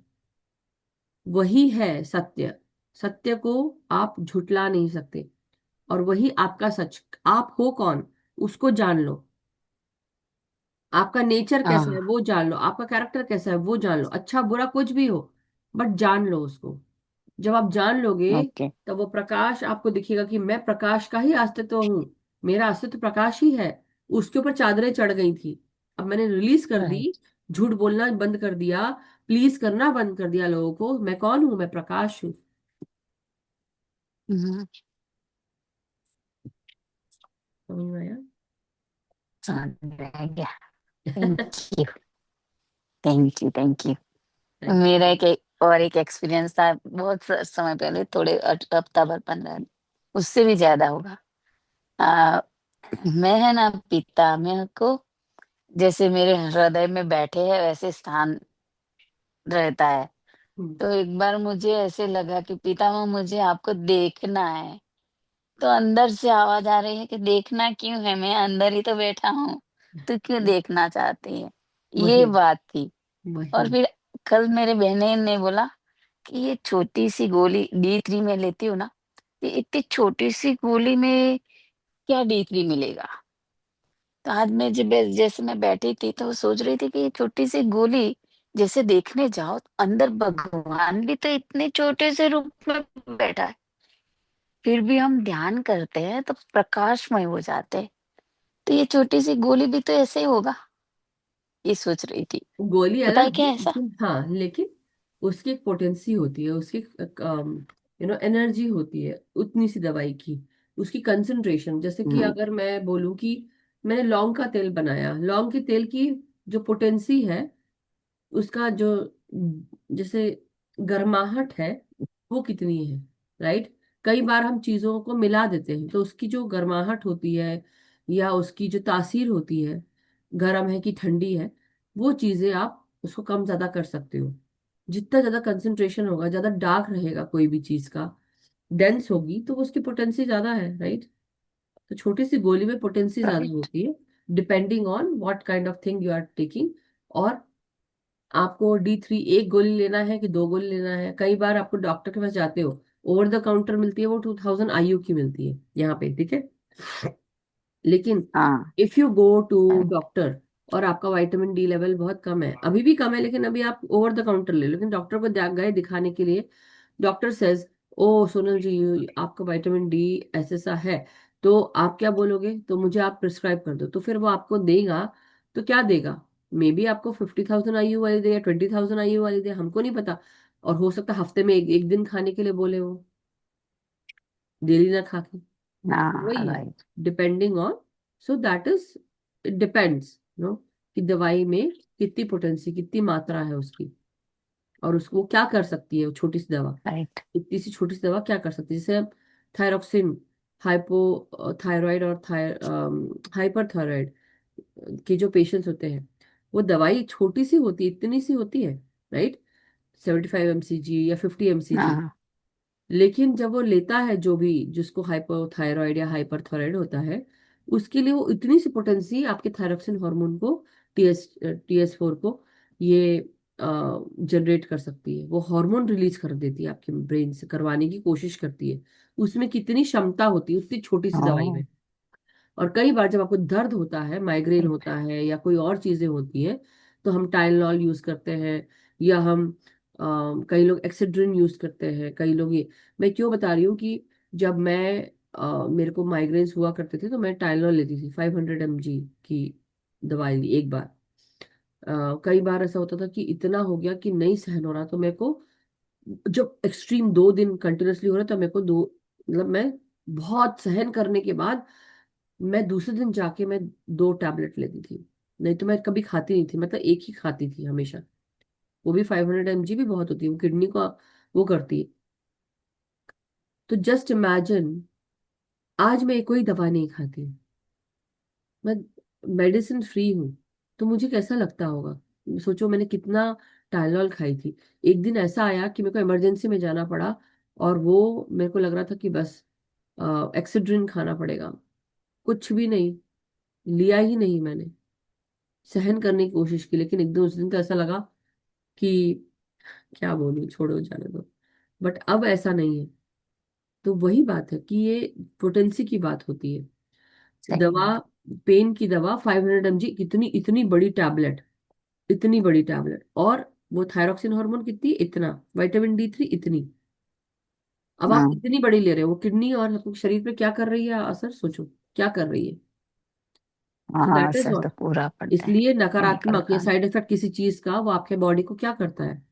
वही है सत्य। सत्य को आप झुटला नहीं सकते, और वही आपका सच। आप हो कौन उसको जान लो, आपका नेचर कैसा है हाँ। वो जान लो, आपका कैरेक्टर कैसा है वो जान लो, अच्छा बुरा कुछ भी हो, बट जान लो उसको। जब आप जान लोगे, ओके। तब वो प्रकाश आपको दिखेगा कि मैं प्रकाश का ही अस्तित्व हूँ, मेरा अस्तित्व प्रकाश ही है। उसके ऊपर चादरें चढ़ गई थी, अब मैंने रिलीज कर दी। राइट। झूठ बोलना बंद कर दिया, प्लीज करना बंद कर दिया लोगों को। मैं कौन हूँ? मैं प्रकाश हूँ। समझ में आया? समझ रह गया। Thank you. Thank you. Thank you. Thank मेरा यू। और एक एक्सपीरियंस था बहुत समय पहले, थोड़े हफ्ता भर 15 उससे भी ज्यादा होगा। आ, मैं है ना, पिता मेरे को जैसे मेरे हृदय में बैठे हैं वैसे स्थान रहता है। हम्म, तो एक बार मुझे ऐसे लगा कि पितामह मुझे आपको देखना है। तो अंदर से आवाज आ रही है कि देखना क्यों है, मैं अंदर ही तो बैठा हूँ, तू क्यों देखना चाहती है। ये वही बात थी। और वही फिर कल मेरे बहने ने बोला कि ये छोटी सी गोली D3 में लेती हूँ ना, ये इतनी छोटी सी गोली में क्या D3 मिलेगा। तो आज मैं जब जैसे मैं बैठी थी तो सोच रही थी कि ये छोटी सी गोली जैसे देखने जाओ तो अंदर भगवान भी तो इतने छोटे से रूप में बैठा है, फिर भी हम ध्यान करते हैं तो प्रकाशमय हो जाते हैं। तो ये छोटी सी गोली भी तो ऐसे ही होगा, ये सोच रही थी। गोली होता अलग है है, क्या ऐसा? लेकिन हाँ, लेकिन उसकी एक पोटेंसी होती है, उसकी एनर्जी होती है उतनी सी दवाई की। उसकी कंसंट्रेशन, जैसे कि हम्म। अगर मैं बोलूँ कि मैंने लौंग का तेल बनाया, लौंग के तेल की जो पोटेंसी है, उसका जो जैसे गर्माहट है, वो कितनी है, राइट? कई बार हम चीजों को मिला देते हैं, तो उसकी जो गर्माहट होती है या उसकी जो तासीर होती है, गर्म है कि ठंडी है, वो चीजें आप उसको कम ज्यादा कर सकते हो। जितना ज्यादा कंसंट्रेशन होगा, ज्यादा डार्क रहेगा कोई भी चीज का, डेंस होगी, तो उसकी पोटेंसी ज्यादा है, राइट? तो छोटी सी गोली में पोटेंसी ज्यादा राइट। होती है, depending on what kind of thing you are taking. और आपको D3 एक गोली लेना है कि दो गोली लेना है? कई बार आपको डॉक्टर के पास जाते हो, ओवर द काउंटर मिलती है, वो 2000 IU की मिलती है यहाँ पे, ठीक है? लेकिन हाँ। If you go to doctor और आपका विटामिन D लेवल बहुत कम है, अभी भी कम है, लेकिन अभी आप ओवर द काउंटर ले लो, लेकिन डॉक्टर को गए दिखाने के लिए, डॉक्टर सेज, ओ सोनल जी, आपका विटामिन D ऐसा सा है, तो आप क्या बोलोगे? तो मुझे आप प्रिस्क्राइब कर दो। तो फिर वो आपको देगा, तो क्या देगा? मे बी आपको 50,000 IU वाली दे या 20,000 IU वाली दे, हमको नहीं पता। और हो सकता है हफ्ते में एक दिन खाने के लिए बोले वो, डेली ना खा के। हाँ। वही है, right. Depending on, so that is, it depends, no, कि दवाई में कितनी पोटेंसी, कितनी मात्रा है उसकी, और उसको वो क्या कर सकती है, वो छोटी सी दवा। राइट। इतनी सी छोटी सी दवा क्या कर सकती है? जैसे थायरोक्सिन, हाइपो थायराइड और हाइपर थायराइड के जो पेशेंट्स होते हैं, वो दवाई छोटी सी होती है, इतनी सी होती है, राइट? 75 mcg या 50 mcg। हाँ। लेकिन जब वो लेता है, जो भी जिसको हाइपोथायरॉइड या हाइपरथायरॉइड होता है, उसके लिए वो इतनी सी पोटेंसी आपके थायरोक्सिन हार्मोन को, TS4 को, ये जनरेट कर सकती है। वो हार्मोन रिलीज कर देती है आपके ब्रेन से, करवाने की कोशिश करती है। उसमें कितनी क्षमता होती है उतनी छोटी सी दवाई ओ। में। और कई बार जब आपको दर्द होता है, माइग्रेन राइट। होता है या कोई और चीजें होती हैं, तो हम टाइलेनॉल यूज करते हैं, या हम कई लोग एक्सेड्रिन यूज करते हैं, कई लोग ये। मैं क्यों बता रही हूँ कि जब मैं मेरे को माइग्रेन्स हुआ करते थे, तो मैं टाइलेनॉल लेती थी, 500 mg की दवाई ली एक बार। कई बार ऐसा होता था कि इतना हो गया कि नहीं सहन हो रहा, तो मेरे को, जब एक्सट्रीम 2 दिन कंटिन्यूअसली हो रहा था, मेरे को दो, मतलब मैं बहुत सहन करने के बाद मैं दूसरे दिन जाके मैं 2 टैबलेट लेती थी। नहीं तो मैं कभी खाती नहीं थी, मतलब एक ही खाती थी हमेशा। वो भी 500 mg भी बहुत होती है, वो किडनी को वो करती है। तो जस्ट इमेजिन, आज मैं कोई दवा नहीं खाती, मैं मेडिसिन फ्री हूँ, तो मुझे कैसा लगता होगा। सोचो मैंने कितना टाइलॉल खाई थी। एक दिन ऐसा आया कि मेरे को इमरजेंसी में जाना पड़ा, और वो मेरे को लग रहा था कि बस एक्सीड्रिन खाना पड़ेगा। कुछ भी नहीं लिया, ही नहीं मैंने। सहन करने की कोशिश की, लेकिन एकदम उस दिन तो ऐसा लगा कि क्या बोलूं, छोड़ो जाने दो। बट अब ऐसा नहीं है। तो वही बात है कि ये पोटेंसी की बात होती है। सही दवा, बात पेन की दवा 500 mg, कितनी इतनी बड़ी टैबलेट, इतनी बड़ी टैबलेट। और वो थायरोक्सिन हार्मोन कितनी, इतना, विटामिन D3 इतनी। अब है। आप हाँ, इतनी बड़ी ले रहे हो, वो किडनी और आपके शरीर पे क्या कर रही है असर, सोचो क्या कर रही है। सो हाँ, दैट इज असर तो व्हाट। पूरा पड़ता है इसलिए केमिकल नकारात्मक या खाने। साइड इफेक्ट किसी चीज का, वो आपके बॉडी को क्या करता है।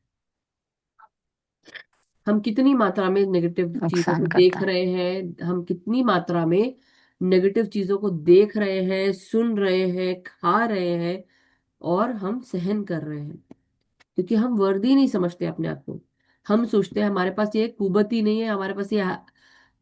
हम कितनी मात्रा में नेगेटिव चीजों को नुकसान करता देख है। रहे हैं, हम कितनी मात्रा में नेगेटिव चीजों को देख रहे हैं, सुन रहे हैं, खा रहे हैं, और हम सहन कर रहे हैं। क्योंकि हम वर्दी नहीं समझते अपने आप को। हम सोचते हैं हमारे पास ये कुवत ही नहीं है, हमारे पास ये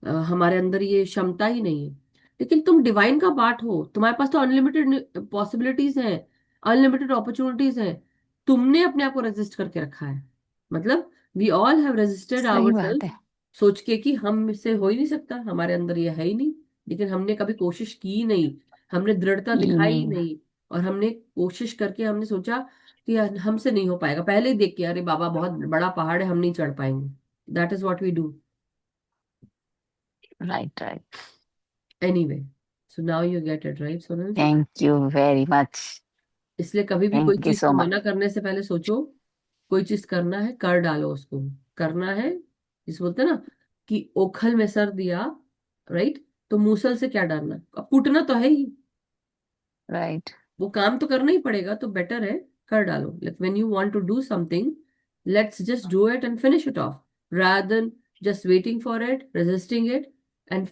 हमारे अंदर ये क्षमता ही नहीं है। लेकिन तुम डिवाइन का पार्ट हो, तुम्हारे पास तो अनलिमिटेड पॉसिबिलिटीज हैं, अनलिमिटेड अपॉर्चुनिटीज हैं। तुमने अपने आप को रेजिस्ट करके रखा है। मतलब वी ऑल हैव रेजिस्टेड सही बात आवरसेल्फ, है। सोच के कि हम से हो ही नहीं सकता, हमारे अंदर ये है ही नहीं। लेकिन हमने कभी कोशिश की नहीं, हमने दृढ़ता ये दिखाई ही नहीं है। नहीं। और हमने कोशिश करके हमने सोचा कि यार हमसे नहीं हो पाएगा, पहले ही देख के अरे बाबा बहुत बड़ा पहाड़ है, हम नहीं चढ़ पाएंगे। That is what we do. Right, right. Anyway, so now you get it right Sonal ji. Thank you very much. इसलिए कभी भी कोई थैंक यू चीज सो को मच। मना करने से पहले सोचो, कोई चीज करना है कर डालो उसको। करना है, इस बोलते हैं ना कि ओखल में सर दिया, राइट, तो मूसल से क्या डालना, अब कूटना तो है ही। राइट। वो काम तो करना ही पड़ेगा, तो बेटर है कर डालो। Like when you want to do something, let's just do it and finish it off, rather than just waiting for it, resisting it, and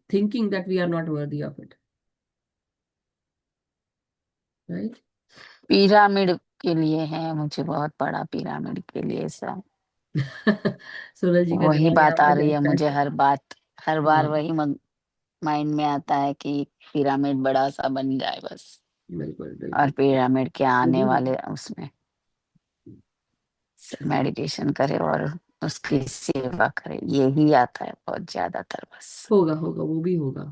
thinking that we are not worthy of it, right? Pyramid के लिए है, मुझे बहुत बड़ा pyramid के लिए सब। सोनल जी का वही दिमाग यहाँ बात आ पर रही है जाता मुझे है। हर बात। हर बार हाँ, वही माइंड में आता है कि पिरामिड बड़ा सा बन जाए बस। बिल्कुल और बिल्कुल। पिरामिड के आने वही वाले उसमें मेडिटेशन करे और उसकी सेवा करे, यही आता है बहुत ज्यादातर बस। होगा, होगा, वो भी होगा।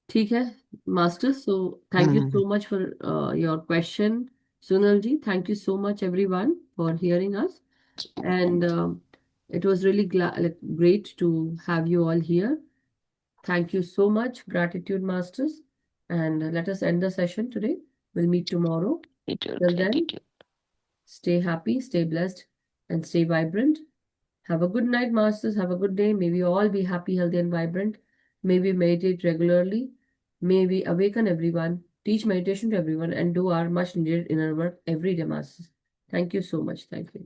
ठीक है master, so thank you hmm. So much for your question. Sunal ji, thank you so much everyone for hearing us. And it was really like, great to have you all here. Thank you so much, gratitude masters. And let us end the session today. We'll meet tomorrow. Gratitude, Till then, gratitude. stay happy, stay blessed, and stay vibrant. Have a good night, masters. Have a good day. May we all be happy, healthy, and vibrant. May we meditate regularly. May we awaken everyone, teach meditation to everyone, and do our much needed inner work every day, masters. Thank you so much. Thank you.